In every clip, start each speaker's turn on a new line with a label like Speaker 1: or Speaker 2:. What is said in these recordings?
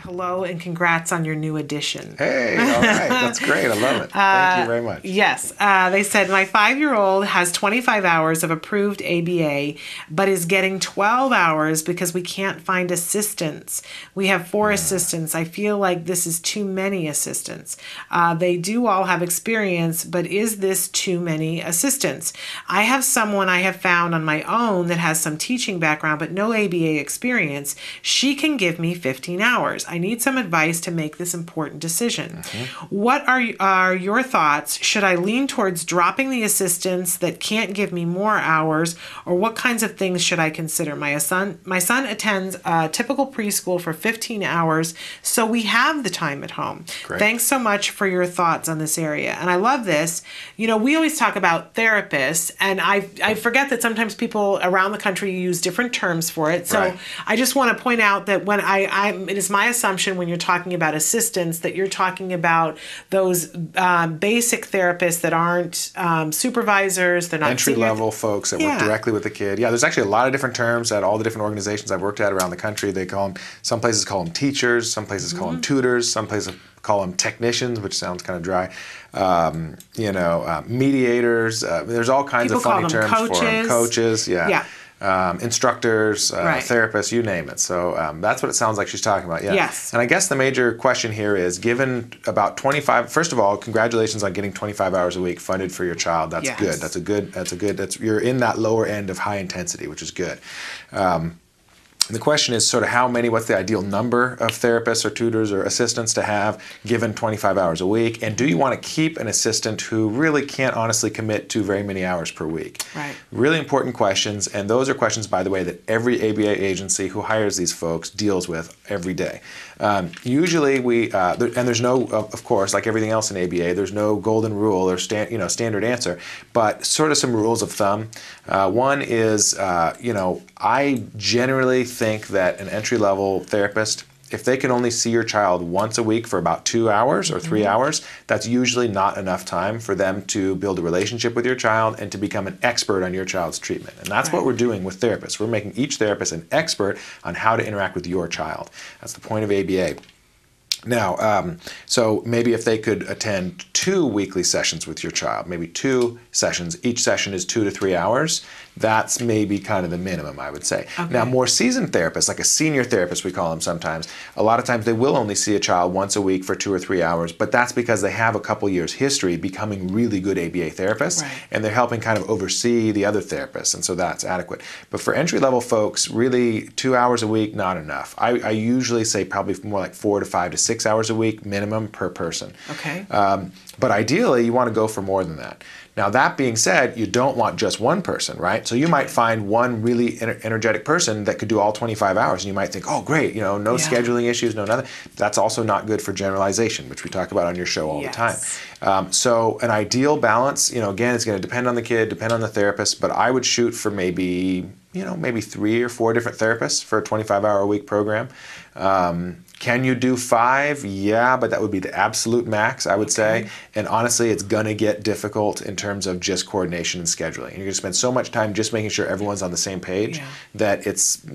Speaker 1: Hello and congrats on your new edition.
Speaker 2: Hey, all right. That's great. I love it. Thank you very much.
Speaker 1: Yes. They said, my 5-year-old has 25 hours of approved ABA, but is getting 12 hours because we can't find assistants. We have 4 assistants. I feel like this is too many assistants. They do all have experience, but is this too many assistants? I have someone I have found on my own that has some teaching background, but no ABA experience. She can give me 15 hours. I need some advice to make this important decision. What are your thoughts? Should I lean towards dropping the assistants that can't give me more hours, or what kinds of things should I consider? My son attends a typical preschool for 15 hours, so we have the time at home.
Speaker 2: Great.
Speaker 1: Thanks so much for your thoughts on this area. And I love this. You know, we always talk about therapists, and I forget that sometimes people around the country use different terms for it. So I just want to point out that when it is my assumption when you're talking about assistants that you're talking about those basic therapists that aren't supervisors, they're not
Speaker 2: entry-level folks that work directly with the kid. Yeah, there's actually a lot of different terms at all the different organizations I've worked at around the country. They call them, some places call them teachers, some places call them tutors, some places call them technicians, which sounds kind of dry. Mediators. There's all kinds of funny terms for them. Coaches. Instructors, therapists, you name it. So that's what it sounds like she's talking about. Yeah.
Speaker 1: Yes.
Speaker 2: And I guess the major question here is, given about 25, first of all, congratulations on getting 25 hours a week funded for your child. That's good. You're in that lower end of high intensity, which is good. And the question is sort of what's the ideal number of therapists or tutors or assistants to have given 25 hours a week? And do you want to keep an assistant who really can't honestly commit to very many hours per week?
Speaker 1: Right.
Speaker 2: Really important questions. And those are questions, by the way, that every ABA agency who hires these folks deals with every day. Usually and there's no, of course, like everything else in ABA, there's no golden rule or standard answer, but sort of some rules of thumb. One is, I generally think that an entry-level therapist, if they can only see your child once a week for about 2 hours or 3 hours, that's usually not enough time for them to build a relationship with your child and to become an expert on your child's treatment. And that's what we're doing with therapists. We're making each therapist an expert on how to interact with your child. That's the point of ABA. Now, so maybe if they could attend 2 weekly sessions with your child, maybe 2 sessions, each session is 2 to 3 hours, that's maybe kind of the minimum, I would say. Okay. Now, more seasoned therapists, like a senior therapist we call them sometimes, a lot of times they will only see a child once a week for 2 or 3 hours, but that's because they have a couple years history becoming really good ABA therapists, and they're helping kind of oversee the other therapists, and so that's adequate. But for entry-level folks, really 2 hours a week, not enough. I usually say probably more like 4 to 5 to 6 hours a week minimum per person.
Speaker 1: Okay.
Speaker 2: But ideally, you want to go for more than that. Now, that being said, you don't want just one person, right? So you might find one really energetic person that could do all 25 hours, and you might think, oh, great, no scheduling issues, no nothing. That's also not good for generalization, which we talk about on your show all the time. So an ideal balance, again, it's going to depend on the kid, depend on the therapist, but I would shoot for maybe 3 or 4 different therapists for a 25-hour-a-week program. Can you do 5? Yeah, but that would be the absolute max, I would say. And honestly, it's going to get difficult in terms of just coordination and scheduling. And you're going to spend so much time just making sure everyone's on the same page that it's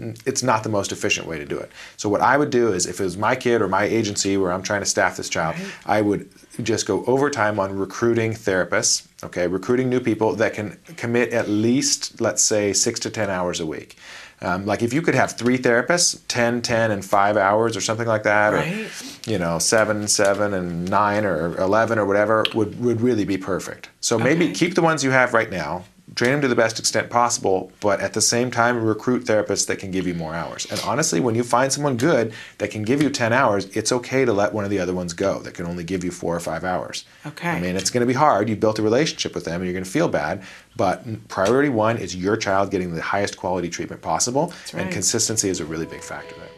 Speaker 2: not the most efficient way to do it. So what I would do is, if it was my kid or my agency where I'm trying to staff this child, I would just go overtime on recruiting therapists, recruiting new people that can commit at least, let's say, 6 to 10 hours a week. Like if you could have 3 therapists, 10, 10, and 5 hours or something like that, or 7, 7, and 9, or 11, or whatever, would really be perfect. So maybe keep the ones you have right now, train them to the best extent possible, but at the same time recruit therapists that can give you more hours. And honestly, when you find someone good that can give you 10 hours, it's okay to let one of the other ones go that can only give you 4 or 5 hours. I mean, it's going to be hard. You built a relationship with them and you're going to feel bad, but priority 1 is your child getting the highest quality treatment possible, and consistency is a really big factor there.